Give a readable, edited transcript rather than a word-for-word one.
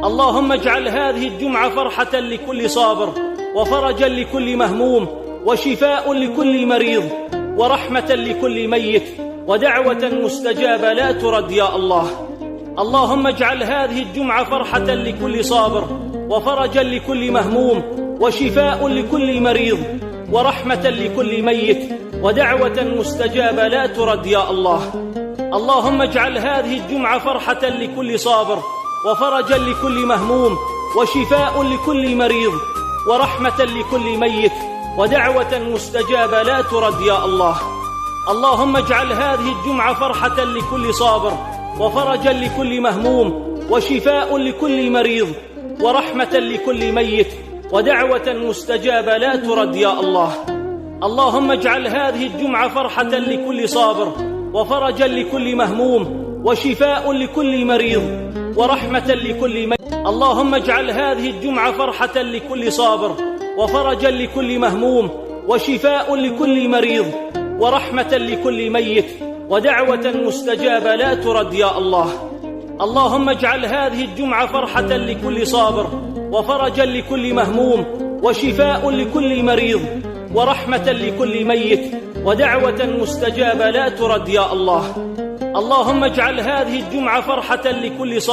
اللهم اجعل هذه الجمعة فرحة لكل صابر، وفرجا لكل مهموم، وشفاء لكل مريض، ورحمة لكل ميت، ودعوة مستجابة لا ترد يا الله. اللهم اجعل هذه الجمعة فرحة لكل صابر، وفرجا لكل مهموم، وشفاء لكل مريض، ورحمة لكل ميت، ودعوة مستجابة لا ترد يا الله. اللهم اجعل هذه الجمعة فرحة لكل صابر، وفرجا لكل مهموم، وشفاء لكل مريض، ورحمة لكل ميت، ودعوة مستجابة لا ترد يا الله. اللهم اجعل هذه الجمعة فرحة لكل صابر، وفرجا لكل مهموم، وشفاء لكل مريض، ورحمة لكل ميت، ودعوة مستجابة لا ترد يا الله. اللهم اجعل هذه الجمعة فرحة لكل صابر، وفرجا لكل مهموم، وشفاء لكل مريض، ورحمة لكل ميت. اللهم اجعل هذه الجمعة فرحة لكل صابر، وفرجا لكل مهموم، وشفاء لكل مريض، ورحمة لكل ميت، ودعوة مستجابة لا ترد يا الله. اللهم اجعل هذه الجمعة فرحة لكل صابر، وفرجا لكل مهموم، وشفاء لكل مريض، ورحمة لكل ميت، ودعوة مستجابة لا ترد يا الله. اللهم اجعل هذه الجمعة فرحة لكل صابر